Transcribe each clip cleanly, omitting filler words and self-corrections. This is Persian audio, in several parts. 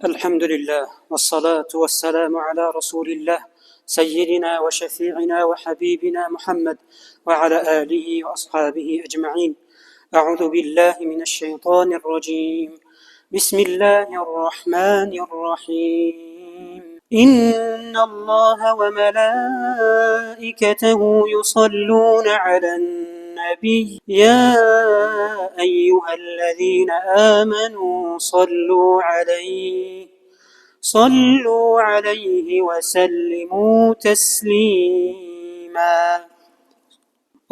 الحمد لله والصلاة والسلام على رسول الله سيدنا وشفيعنا وحبيبنا محمد وعلى آله وأصحابه أجمعين. أعوذ بالله من الشيطان الرجيم. بسم الله الرحمن الرحيم. إن الله وملائكته يصلون على النبي يا أيها الذين آمنوا صلوا عليه وسلموا تسليما.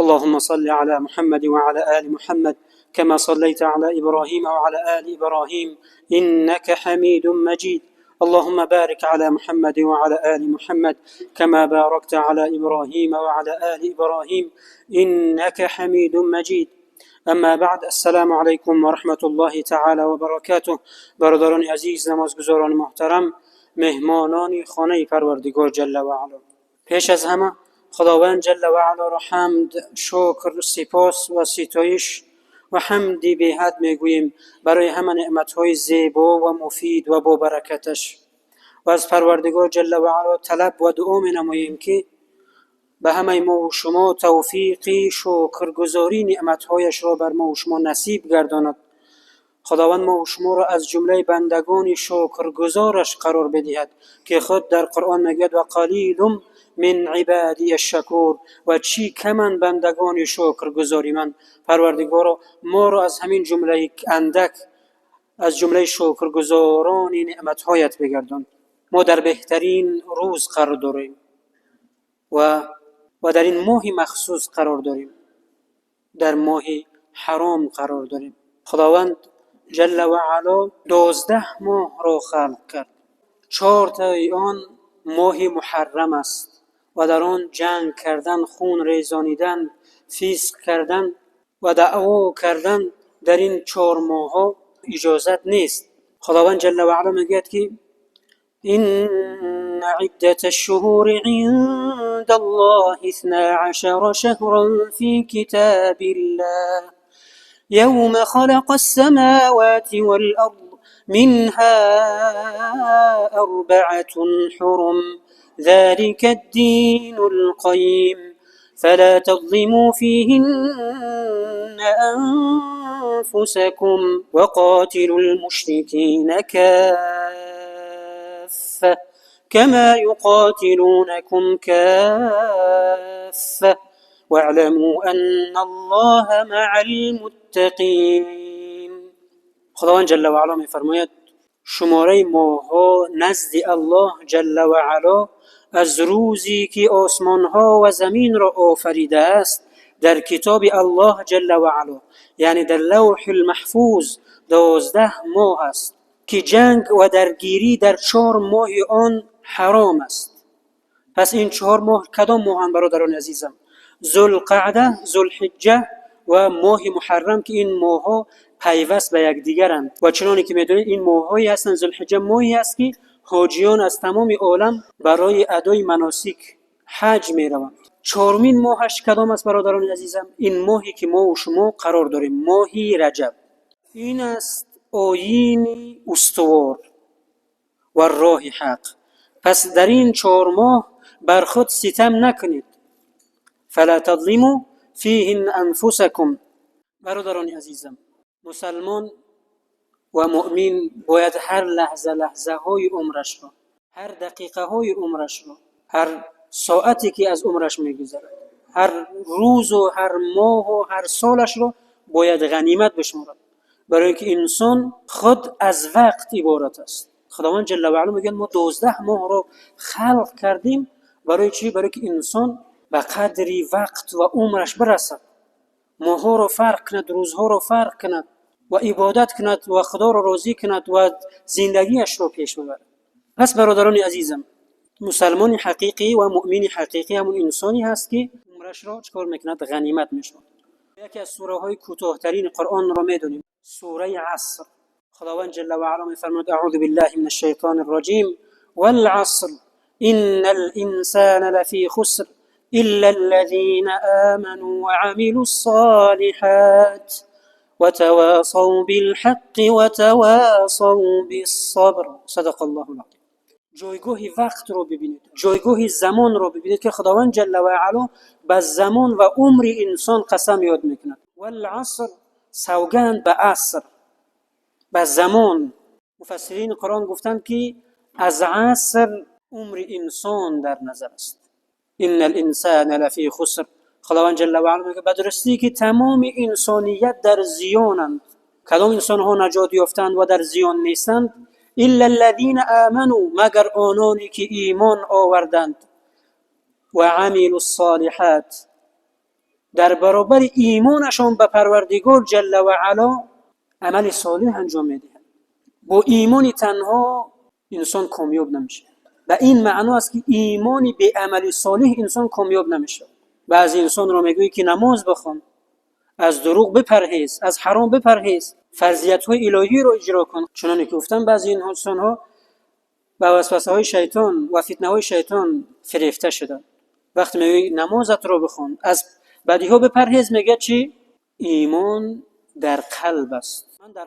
اللهم صل على محمد وعلى آل محمد كما صليت على إبراهيم وعلى آل إبراهيم إنك حميد مجيد. اللهم بارك على محمد وعلى آل محمد كما باركت على إبراهيم وعلى آل إبراهيم إنك حميد مجيد. اما بعد، السلام علیکم و رحمت الله تعالی و برکاته. برادران عزیز، نمازگزاران محترم، مهمانان خانه پروردگار جل و علا، پیش از همه خداوند جل و علا را حمد، شکر، سپاس و ستایش و حمدی به حد میگوییم برای همه نعمتهای زیبا و مفید و با برکتش، و از پروردگار جل و علا طلب و دعا می نماییم که به همه ما و شما توفیقی شکرگزاری نعمتهایش را بر ما و شما نصیب گرداند. خداوند ما و شما را از جمله بندگان شکرگزارش قرار بدهد که خود در قرآن میگوید و قلیل من عبادی الشکور، و چی کمن بندگان شکرگزاری من. پروردگارا ما را از همین جمله اندک، از جمله شکرگزاران نعمتهایت بگردان. ما در بهترین روز قرار داریم و در این ماه مخصوص قرار داریم، در ماه حرام قرار داریم. خداوند جل و علا 12 ماه را خلق کرد. 4 تا آن ماه محرم است و در آن جنگ کردن، خون ریزانیدن، فسق کردن و دعوا کردن در این 4 ماه ها اجازت نیست. خداوند جل و علا میگوید که إن عدة الشهور عند الله 12 شهرا في كتاب الله يوم خلق السماوات والأرض منها 4 حرم ذلك الدين القيم فلا تظلموا فيهن أنفسكم وقاتلوا المشركين كافة كما يقاتلونكم كافة واعلموا أن الله مع المتقين. خداوند جل و علا می فرماید شماره ماها نزد الله جل و علا از روزی که آسمان ها و زمین را آفریده است در کتاب الله جل و علا، یعنی در لوح المحفوظ 12 ماه است که جنگ و درگیری در 4 ماه آن حرام است. پس این 4 ماه کدام ماه برادران عزیزم؟ ذوالقعده، ذوالحجه و ماه محرم، که این ماه ها پیوست به یکدیگرند. و چنانکه که میدونید این ماه هایی هستند. ذوالحجه ماهی است که حاجیان از تمام عالم برای ادای مناسک حج میروند. 4مین ماهش کدام است برادران عزیزم؟ این ماهی که ما و شما قرار داریم، ماهی رجب. این است آیین استوار و راه حق. پس در این 4 ماه بر خود ستم نکنید. فلا تظلموا فیهن انفسکم. برادران عزیزم، مسلمان و مؤمن باید هر لحظه های عمرش را، هر دقیقه های عمرش را، هر ساعتی که از عمرش میگذرد، هر روز و هر ماه و هر سالش را باید غنیمت بشمارد، برای اینکه انسان خود از وقت عبارت است. خداوند جل و علا میگه ما 12 ماه را خلق کردیم. برای چی؟ برای که انسان به قدری وقت و عمرش برسد، ماها را فرق کند، روزها را فرق کند و عبادت کند و خدا را راضی کند و زندگیش را پیش ببرد. پس برادران عزیزم، مسلمان حقیقی و مؤمن حقیقی همون انسانی هست که عمرش را چکار میکند؟ غنیمت میشمارد. یکی از سوره های کوتاه‌ترین قرآن را میدونیم، سوره عصر. خداوند جل و علا میفرماید اعوذ بالله من الشیطان الرجیم والعصر ان الانسان لفی خسر الا الذين آمنوا وعملوا الصالحات وتواصوا بالحق وتواصوا بالصبر. صدق الله العظیم. جایگاه وقت رو ببینید، جایگاه زمان رو ببینید که خداوند جل و علا به زمان و عمر انسان قسم یاد میکند. والعصر، سوگند به عصر، به زمان. مفسرین قرآن گفتند که از عصر عمر انسان در نظر است. ان الانسان لفی خسر. خداوند جل و علا میگه به درستی که تمام انسانیت در زیانند. کدام انسان ها نجات یافتند و در زیان نیستند؟ الا الذين آمنوا، مگر آنانی که ایمان آوردند، و عملوا الصالحات، در برابر ایمانشان به پروردگار جل و علا عمل صالح انجام میدهند. با ایمان تنها انسان کامیاب نمیشه. و این معنا است که ایمانی به عمل صالح انسان کامیاب نمیشه. بعضی انسان رو میگویی که نماز بخوان، از دروغ بپرهیز، از حرام بپرهیز، فرضیت‌های الهی رو اجرا کن. چنانکه گفتم بعضی این انسان‌ها به وسوسه‌های شیطان و فتنه‌های شیطان فریفته شدن. وقتی میگویی نمازت رو بخوان، از بدیها بپرهیز، میگه چی؟ ایمان در قلب است. من در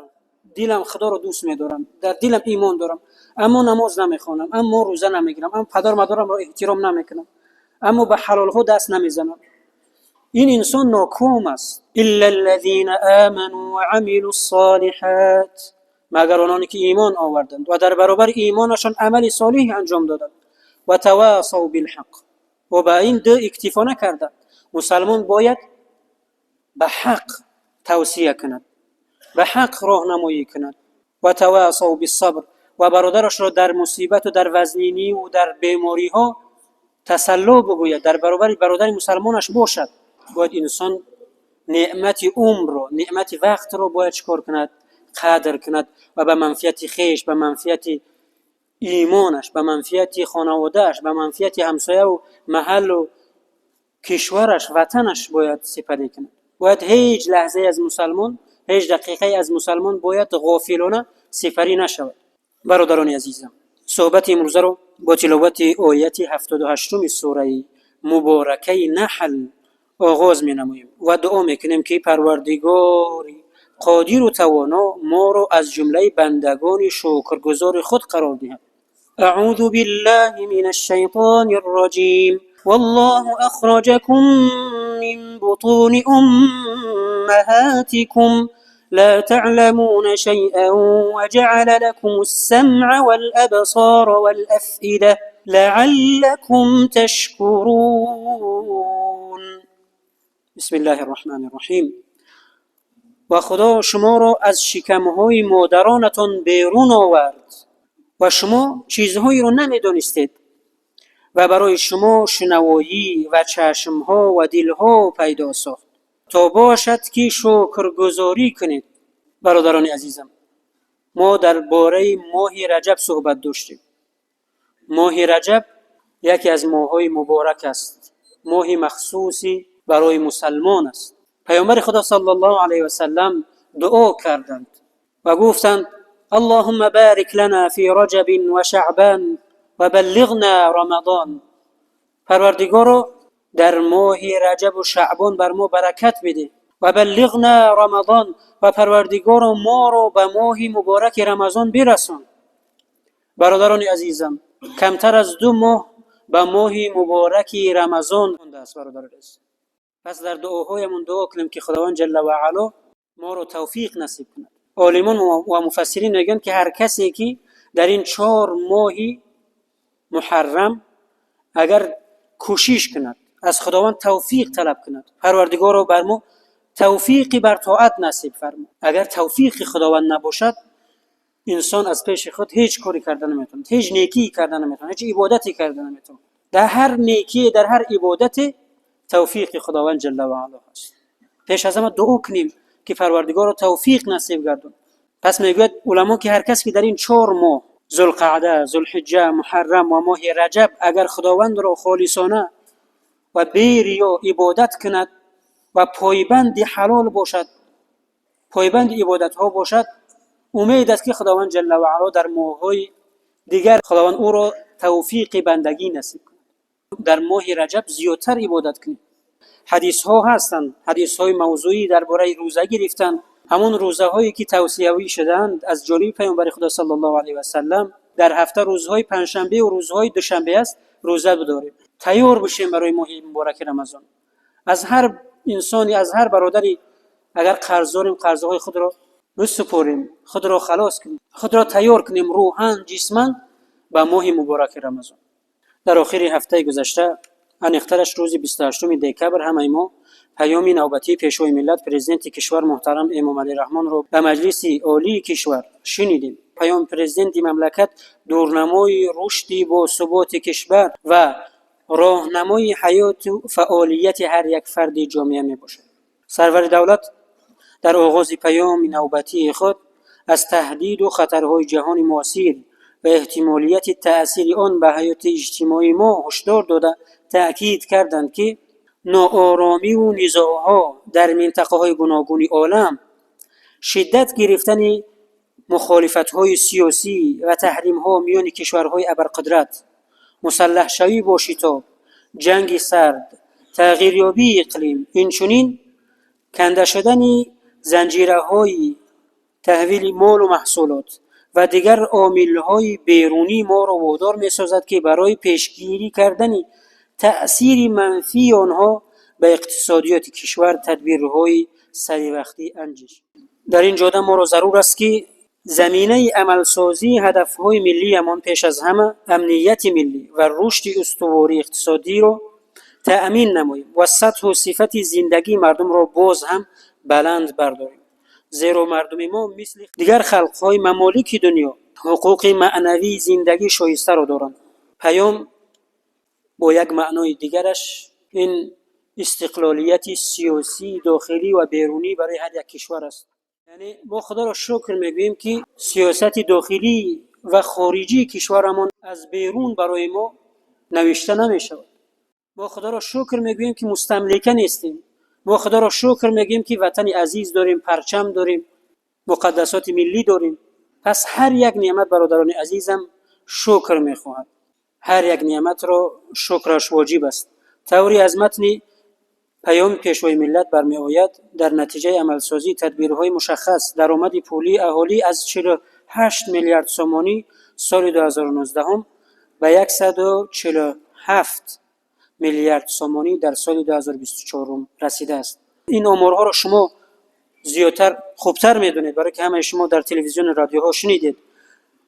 دلم خدا رو دوست می‌دارم، در دلم ایمان دارم، اما نماز نمیخوانم، اما روزه نمیگیرم، اما پدر مادرم رو احترام نمیکنم، اما به حلال ها دست نمیزنم. این انسان ناکام است. الا الذين آمنوا وعملوا الصالحات، مگر آنانی که ایمان آوردند و در برابر ایمانشان عمل صالح انجام دادند. و تواصوا بالحق، و با این دو اکتفا نکردند. مسلمان باید به حق توصیه کند، به حق راهنمایی کند. و تواصوا بالصبر، و برادرش را در مصیبت و در وزنینی و در بیماری ها تسلی بگوید، در برابر برادر مسلمانش باشد. باید انسان نعمت عمر رو، نعمت وقت رو باید چکار کند؟ قدر کند و به منفعت خیش، به منفعت ایمانش، به منفعت خانوادهش، به منفعت همسایه و محل و کشورش، وطنش باید سپری کند. باید هیچ لحظه از مسلمان، هیچ دقیقه از مسلمان باید غافلانه سپری نشود. برادران عزیزم، صحبت امروز رو با تلاوت آیت 78 سوره مبارکه نحل آغاز می نماییم و دعا میکنیم که پروردگاری قادر و توانا ما رو از جمله بندگان شکرگزار خود قرار دهد. اعوذ بالله من الشیطان الرجیم. والله اخرجكم من بطون امهاتكم لا تعلمون شيئا وجعل لكم السمع والابصار والافئده لعلكم تشكرون. بسم الله الرحمن الرحیم. و خدا شما را از شکمهای مادرانتان بیرون آورد و شما چیزهایی را نمیدانستید و برای شما شنوایی و چشمها و دلها پیدا ساخت تا باشد که شکرگزاری کنید. برادران عزیزم، ما درباره ماه رجب صحبت داشتیم. ماه رجب یکی از ماه‌های مبارک است، ماه مخصوصی برای مسلمان است. پیامبر خدا صلی الله علیه و سلم دعا کردند و گفتند اللهم بارک لنا فی رجب و شعبان و بلغنا رمضان. پروردگارا در ماه رجب و شعبان بر ما برکت بده و بلغنا رمضان، و پروردگارا ما را به ماه مبارک رمضان برسان. برادران عزیزم، کمتر از 2 ماه به ماه مبارک رمضان مانده است. برادران عزیز، پس در دعاهایمون دعا کنیم که خداوند جل و علا ما رو توفیق نصیب کند. عالمان و مفسرین میگن که هر کسی که در این 4 ماه محرم اگر کوشش کند، از خداوند توفیق طلب کند، پروردگار رو بر ما توفیقی بر طاعت نصیب فرما. اگر توفیق خداوند نباشد، انسان از پیش خود هیچ کاری کردن نمیتونه، هیچ نیکی کردن نمیتونه، هیچ عبادتی کردن نمیتونه. در هر نیکی، در هر عبادت توفیق خداوند جل و علا است. پیش از همه دعا کنیم که پروردگار رو توفیق نصیب گردون. پس میگوید علما که هر کس که در این 4 ماه ذوالقعده، ذوالحجه، محرم و ماه رجب اگر خداوند را خالصانه و بی‌ریا عبادت کند و پایبند حلال باشد، پایبند عبادت ها باشد، امید است که خداوند جل و علا در ماه‌های دیگر خداوند او را توفیق بندگی نصیب کند. در ماه رجب زیادتر عبادت کنید. حدیث ها هستند، حدیث های موضوعی درباره روزه گرفتن همون روزهایی که توصیوی شدند از جانب پیامبر خدا صلی الله علیه و سلم، در هفته روزهای پنجشنبه و روزهای دوشنبه است، روزه بداریم. تیار بشیم برای ماه مبارک رمضان. از هر انسانی، از هر برادری اگر قرض داریم، قرضهای خود را بسپاریم، خود را خلاص کنیم، خود را تیار کنیم روحاً جسماً به ماه مبارک رمضان. در آخر هفته گذشته انیخترش روز 28 دکبر همه ما پیام نوبتی پیشوای ملت پرزیدنت کشور محترم امام علی رحمان رو به مجلس عالی کشور شنیدیم. پیام پرزیدنت مملکت دورنمای رشد با ثبات کشور و راهنمای حیات و فعالیت هر یک فرد جامعه می باشد. سرور دولت در آغاز پیام نوبتی خود از تهدید و خطرهای جهان معاصر و احتمالیت تأثیر آن به حیات اجتماعی ما هشدار داده تأکید کردند که ناآرامی و نزاع‌ها در منطقه‌های گوناگون عالم، شدت گرفتن مخالفت‌های سیاسی و تحریم‌ها میان کشورهای ابرقدرت، مسلح شوی با شتاب، جنگ سرد، تغییریابی اقلیم، اینچنین کنده شدن زنجیره‌های تحویل مال و محصولات و دیگر عامل‌های بیرونی ما را وادار می‌سازد که برای پیشگیری کردن تأثیر منفی آنها به اقتصادیات کشور تدبیرهای سریع وقتی انجام. در این جاده ما را ضرور است که زمینه عملسازی هدفهای ملی امان پیش از همه امنیت ملی و رشد استواری اقتصادی را تأمین نماییم و سطح و صفت زندگی مردم را باز هم بلند برداریم. زیرا مردم ما مثل دیگر خلقهای ممالک دنیا حقوق معنوی زندگی شایسته را دارند. پیام با یک معنای دیگرش این استقلالیت سیاسی داخلی و بیرونی برای هر یک کشور است. یعنی ما خدا را شکر میگوییم که سیاست داخلی و خارجی کشورمان از بیرون برای ما نوشته نمیشود. ما خدا را شکر میگوییم که مستملکه نیستیم. ما خدا را شکر میگیم که وطن عزیز داریم، پرچم داریم، مقدسات ملی داریم. پس هر یک نعمت برادران عزیزم شکر میخواهد. هر یک نعمت را شکرش واجب است. طوری از متن پیام پیشوای ملت برمی آید در نتیجه عملسازی تدبیرهای مشخص درآمد پولی اهالی از 48 میلیارد سومانی سال 2019 به 147 میلیارد سومانی در سال 2024 رسیده است. این آمارها را شما زیادتر خوبتر میدونید، برای که همه شما در تلویزیون و رادیوها شنیدید.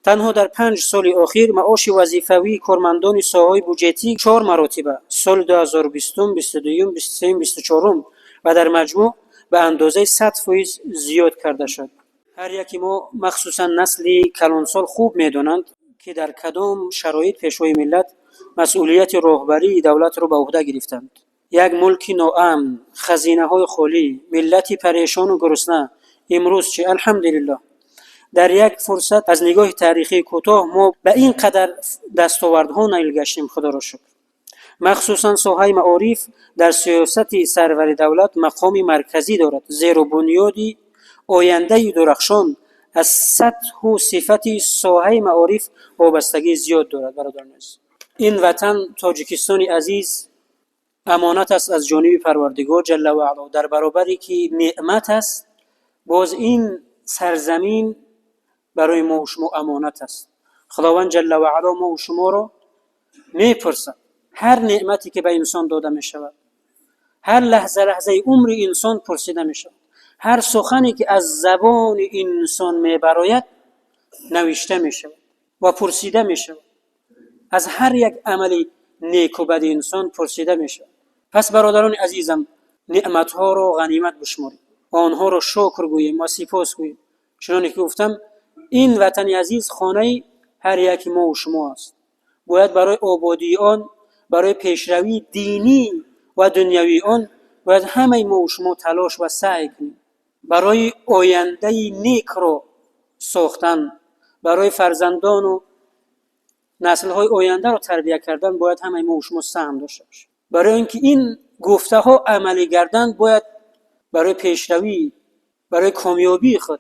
تنها در 5 سال اخیر معاش وظیفوی کارمندان ساحه‌های بودجتی 4 مراتبه سال 2020 22 23 24 و در مجموع به اندازه 100% زیاد کرده شد. هر یکی ما مخصوصا نسل کلانسال خوب میدونند که در کدام شرایط پیشوای ملت مسئولیت راهبری دولت را به عهده گرفتند. یک ملک ناامن، خزینه‌های خالی، ملتی پریشان و گرسنه. امروز چه الحمدلله در یک فرصت از نگاه تاریخی کوتاه ما به این قدر دستاوردها نایل گشتیم، خدا را شکر. مخصوصا ساحه معارف در سیاست سرور دولت مقام مرکزی دارد، زیرا بنیادی آینده درخشان از سطح و صفت ساحه معارف وابستگی زیاد دارد. برادران عزیز، این وطن تاجیکستان عزیز امانت است از جانب پروردگار جل و علا. در برابری که نعمت است، باز این سرزمین برای ما و شما امانت است. خداوند جل و علا ما و شما را میپرسد هر نعمتی که به انسان داده می شود، هر لحظه عمر انسان پرسیده می شود، هر سخنی که از زبان انسان می براید نوشته می شود و پرسیده می شود. از هر یک عمل نیک و بد انسان پرسیده می شود. پس برادران عزیزم، نعمتها را غنیمت بشماریم، آنها را شکر گوییم و سپاس گوییم. چنانکه که گفتم این وطن عزیز خانه هر یک ما و شما است. باید برای آبادی آن، برای پیشروی دینی و دنیوی آن، باید همه ما و شما تلاش و سعی کنیم. برای آینده نیک را ساختن، برای فرزندان و نسل‌های آینده را تربیت کردن، باید همه ما و شما سهم داشته باشیم. برای اینکه این گفته ها عملی گردند، باید برای پیشروی، برای کامیابی خود،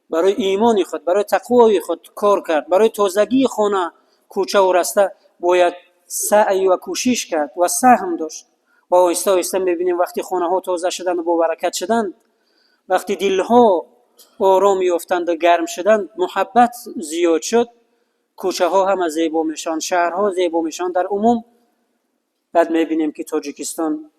برای ایمان خود، برای تقوای خود کار کرد. برای تازگی خانه، کوچه و رسته باید سعی و کوشش کرد و سهم داشت. و آهسته آهسته می‌بینیم وقتی خانه ها تازه شدن و با برکت شدن، وقتی دل ها آرام یافتند و گرم شدند، محبت زیاد شد، کوچه ها هم زیبا میشن، شهرها زیبا میشن در عموم. بعد میبینیم که تاجیکستان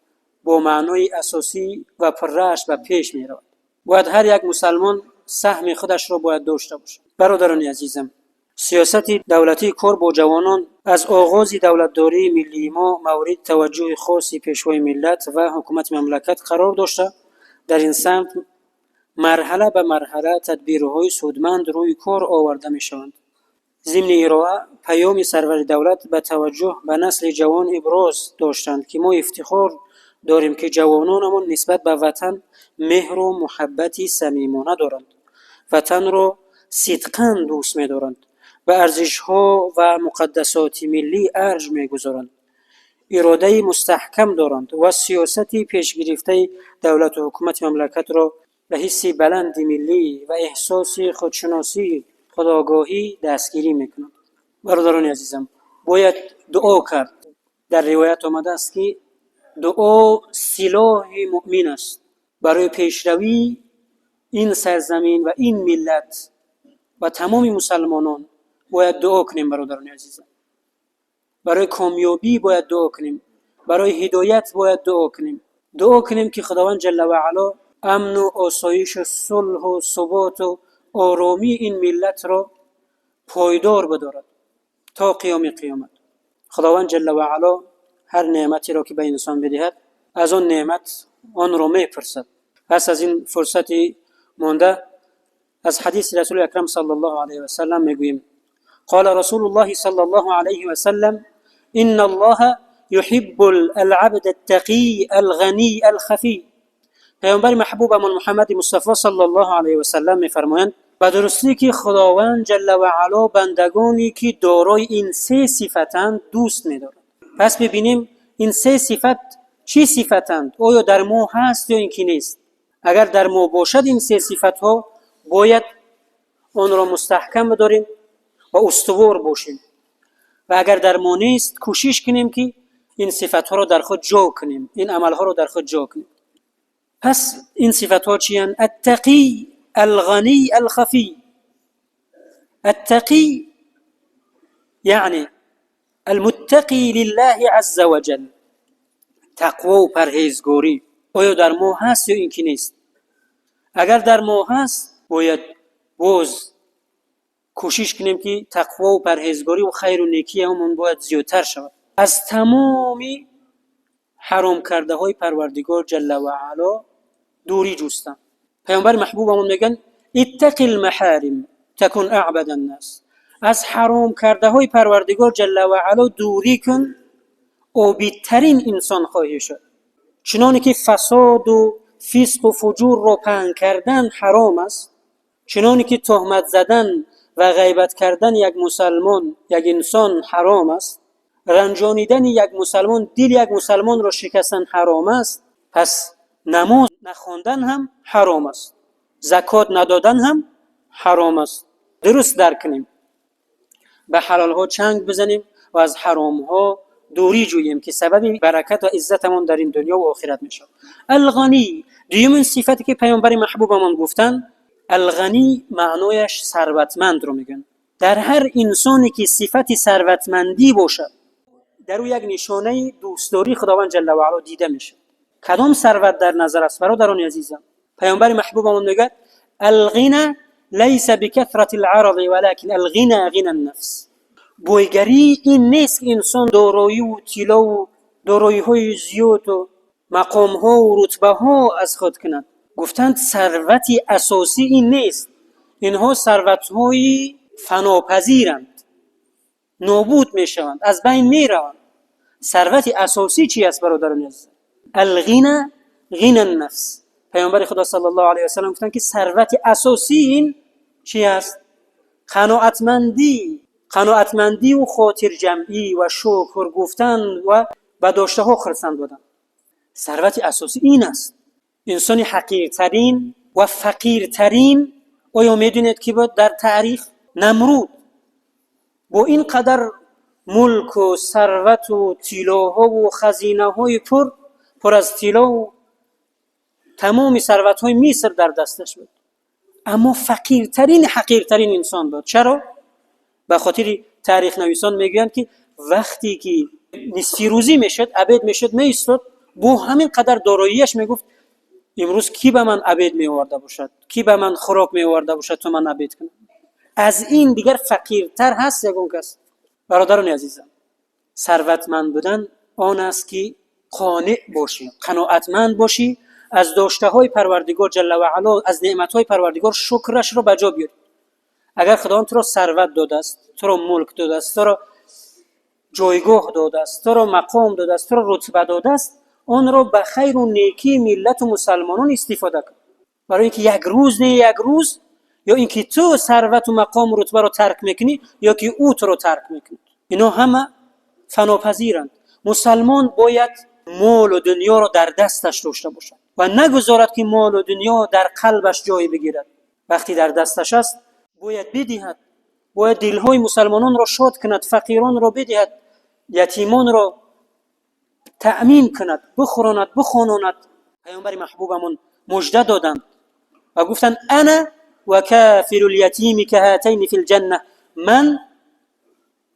با معنای اساسی و پررشت و پیش میرود. باید هر یک مسلمان سهم خودش را باید داشته باشد. برادران عزیزم، سیاست دولتی کار با جوانان از آغاز دولتداری ملی ما مورد توجه خاصی پیشوای ملت و حکومت مملکت قرار داشته. در این سمت مرحله به مرحله تدبیرهای سودمند روی کار آورده می شوند. ضمن ارائه پیام سرور دولت به توجه به نسل جوان ابراز داشتند که ما افتخار داریم که جوانانمان نسبت به وطن مهر و محبتی صمیمانه دارند. وطن را صدقاً دوست می‌دارند. به ارزش‌ها و مقدسات ملی ارج می‌گذارند. اراده مستحکم دارند و سیاست پیشگرفته دولت و حکومت مملکت را به حس بلند ملی و احساس خودشناسی خودآگاهی دستگیری میکنند. برادران عزیزم، باید دعا کرد. در روایت آمده است که دعا سلاح مؤمن است. برای پیشروی این سرزمین و این ملت و تمام مسلمانان باید دعا کنیم. برادران عزیزم، برای کامیابی باید دعا کنیم، برای هدایت باید دعا کنیم. دعا کنیم که خداوند جل و علا امن و آسایش و صلح و ثبات و آرامی این ملت را پایدار بدارد تا قیام قیامت. خداوند جل و علا هر نعمتی را که به انسان بدهد از آن نعمت آن را میپرسد. پس از این فرصت مانده از حدیث رسول اکرم صلی الله علیه و سلم میگوییم: قال رسول الله صلی الله علیه و سلم: ان الله يحب العبد التقي الغني الخفي. پیامبر محبوبمان محمد مصطفی صلی الله علیه و سلم میفرمایند: به درستی که خداوند جل و علا بندگانی که دارای این سه صفتند دوست می‌دارد. پس ببینیم این سه صفت چی صفتند؟ آیا در ما هست یا اینکه نیست؟ اگر در ما باشد این سه صفت‌ها باید آن را مستحکم بداریم و استوار باشیم، و اگر در ما نیست کوشش کنیم که این صفت‌ها را در خود جا کنیم، این عمل‌ها را در خود جا کنیم. پس این صفت‌ها چی‌اند؟ التقی الغنی الخفی. التقی یعنی المتقی لله عز وجل، تقوا و پرهیزگاری. آیا در ما هست یا اینکه نیست؟ اگر در ما هست باید باز کوشش کنیم که تقوا و پرهیزگاری و خیر و نیکی همون باید زیادتر شود. از تمام حرام کرده های پروردگار جل و علا دوری جستن. پیامبر محبوبمون میگن: اتق المحارم تکن اعبد الناس. از حرام کرده های پروردگار جل و علا دوری کن، عابدترین انسان خواهی شد. چنانه که فساد و فسق و فجور را پنهان کردن حرام است، چنانه که تهمت زدن و غیبت کردن یک مسلمان، یک انسان حرام است، رنجانیدن یک مسلمان، دل یک مسلمان را شکستن حرام است، پس نماز نخواندن هم حرام است، زکات ندادن هم حرام است. درست درک کنیم، به حلال ها چنگ بزنیم و از حرام ها دوری جوییم که سبب برکت و عزتمون در این دنیا و آخرت میشه. الغنی، دومین صفتی که پیامبر محبوبمون گفتن، الغنی معنایش ثروتمند رو میگن. در هر انسانی که صفت ثروتمندی باشه، در او یک نشانه دوستداری خداوند جل و علا دیده میشه. کدام ثروت در نظر است برادران عزیزم؟ پیامبر محبوبمون میگه: الغنى ليس بكثرة العرض ولكن الغنى غنى النفس. بویگری این نیست که انسان دارایی و طلا و دارایی های زیاد و مقام ها و رتبه ها از خود کند. گفتند ثروت اساسی این نیست. اینها ثروت های فناپذیرند، نابود میشوند، از بین میروند. ثروت اساسی چی است برادران عزیز؟ الغنى غنى النفس. پیامبر خدا صلی الله علیه و سلم گفتند که ثروت اساسی این چی است؟ قناعتمندی و خاطر جمعی و شکر گفتن و به داشته ها خرسند بودن. ثروت اساسی این است. انسان حقیرترین و فقیرترین، آیا میدونید که بود در تاریخ؟ نمرود با این قدر ملک و ثروت و طلاها و خزینه های پر از طلا و تمام ثروت های مصر در دستش بود، اما فقیرترین حقیرترین انسان بود. چرا؟ به خاطر تاریخ نویسان میگویند که وقتی که نصفی روزی میشد، عبید میشد، میایستاد، با همین قدر داراییش میگفت امروز کی به من عبید میآورده باشد، کی به من خوراک میآورده باشد تو من عبید کنم. از این دیگر فقیرتر هست یگان کس؟ برادران عزیزم، ثروتمند بودن آن است که قانع باشی، قناعتمند باشی، از داشته های پروردگار جل و علا، از نعمت های پروردگار شکرش را بجا بیاری. اگر خداوند تو را ثروت داده است، تو را ملک داده است، تو را جایگاه داده است، تو را مقام داده است، تو را رتبه داده است، آن را به خیر و نیکی ملت و مسلمانان استفاده کن. برای اینکه یک روز نه یک روز، یا اینکه تو ثروت و مقام و رتبه را ترک میکنی یا که او تو را ترک میکنه. اینا همه فناپذیرند. مسلمان باید مال و دنیا را در دستش داشته باشد و نگذارد که مال و دنیا در قلبش جای بگیرد. وقتی در دستش است باید بدهد، باید دلهای مسلمانان را شاد کند، فقیران را بدهد، یتیمان را تأمین کند، بخوراند، بخواناند. پیامبر محبوبمون مژده دادند و گفتند انا و کافل الیتیم که هاتین فی الجنه، من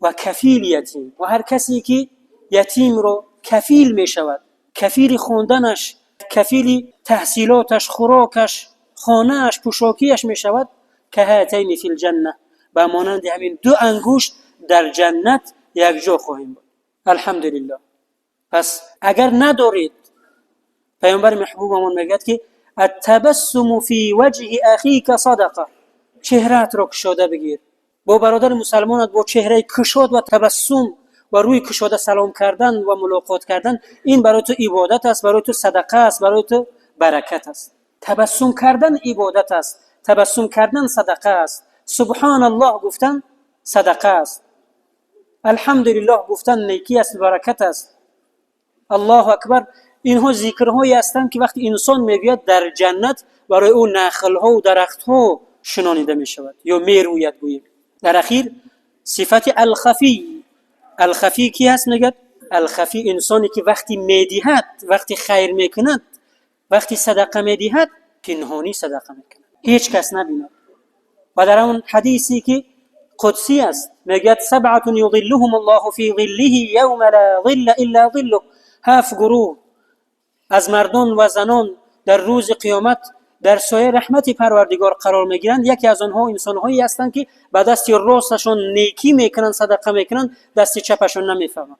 و کفیل یتیم، و هر کسی که یتیم رو کفیل می شود، کفیل خواندنش، کفیل تحصیلاتش، خوراکش، خانهش، پوشاکیش می شود، که هاتین فی الجنه، به مانند همین دو انگشت در جنت یک جا خواهیم بود. الحمدلله. پس اگر ندارید، پیامبر محبوبمون میگه که التبسم فی وجه اخیک صدقه، چهرهت را کشاده بگیر. با برادر مسلمانت با چهره کشاد و تبسم و روی کشاده سلام کردن و ملاقات کردن، این برای تو عبادت است، برای تو صدقه است، برای تو برکت است. تبسم کردن عبادت است، تبسم کردن صدقه است. سبحان الله گفتن صدقه است، الحمدلله گفتن نیکی است، برکت است. الله اکبر، اینها ذکرهایی هستند که وقتی انسان میگوید در جنت برای او نخل‌ها و درخت‌ها شنانیده میشود یا میروید. گوییم در اخیر صفت الخفی. الخفی کی هست؟ میگه الخفی انسانی که وقتی میدهد، وقتی خیر میکند، وقتی صدقه میدهد، پنهانی صدقه میکند، هیچ کس نبیند. و در اون حدیثی که قدسی است میگه سبعه یظلهم الله فی ظله یوم لا ظل الا ظله، 7 گروه از مردان و زنان در روز قیامت در سایه رحمت پروردگار قرار میگیرند. یکی از آنها انسان‌هایی هستند که با دست راستشون نیکی میکنن، صدقه میکنن، دست چپشون نمیفهمند.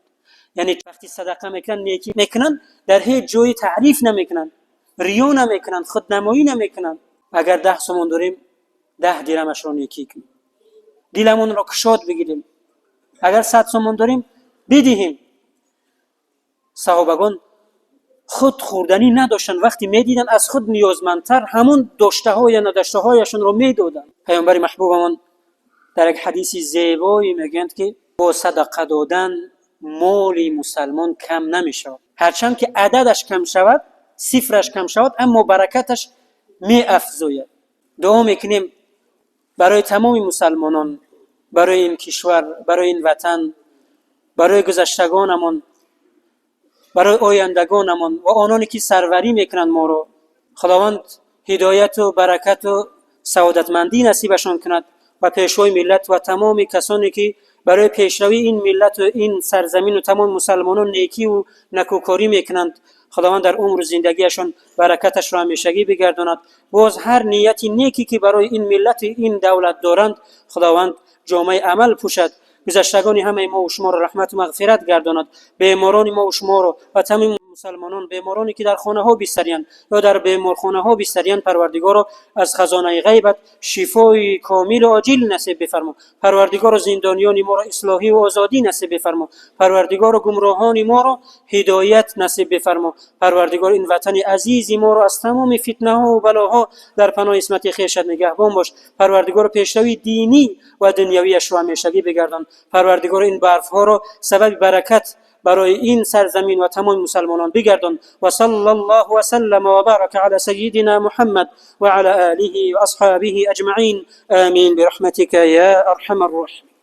یعنی وقتی صدقه میکنن، نیکی میکنن، در هیچ جای تعریف نمیکنن، ریا نمیکنن، خودنمایی نمیکنن. اگر 10 تومان داریم 10 درمش رو نیکی کنیم، دلمون رو کشاد بگیریم. اگر 100 تومان داریم بدهیم. صحابگان خود خوردنی نداشتن، وقتی میدیدن از خود نیازمندتر همون داشته های یا نداشته هایشون رو میدادن. پیامبر محبوبمون در یک حدیثی زیبایی میگند که با صدقه دادن مال مسلمان کم نمیشه، هرچند که عددش کم شود، صفرش کم شود، اما برکتش می افزاید. دعا میکنیم برای تمام مسلمانان، برای این کشور، برای این وطن، برای گذشتگانمون، برای آیندگانمان و آنانی که سروری میکنند ما رو، خداوند هدایت و برکت و سعادتمندی نصیبشان کند و پیشوای ملت و تمام کسانی که برای پیشروی این ملت و این سرزمین و تمام مسلمانان نیکی و نکوکاری میکنند، خداوند در عمر و زندگیشان برکتش را همیشگی بگرداند. باز هر نیتی نیکی که برای این ملت این دولت دارند، خداوند جامعه عمل پوشد. گذشتگان همه ما و شما را رحمت و مغفرت گرداند. بیماران ما و شما را و تمام مسلمانان، بیمارانی که در خانه ها بستریان یا در بیمارخانه ها بستریان، پروردگار از خزانه غیبت شفای کامل و عاجل نصیب بفرما. پروردگار زندانیان ما را اصلاحی و آزادی نصیب بفرما. پروردگار گمراهان ما را هدایت نصیب بفرما. پروردگار این وطن عزیز ما را از تمام فتنه ها و بلاها در پناه اسمت خویشت نگهبان باش. پروردگار پیشروی دینی و دنیویش را همیشگی بگردان. پروردگار این برف ها را سبب برکت برای این سرزمین و تمام مسلمانان بگردان. و صلی الله و سلم و بارک علی سیدنا محمد و علی آله و اصحابه اجمعین. آمین برحمتك یا ارحم الراحمین.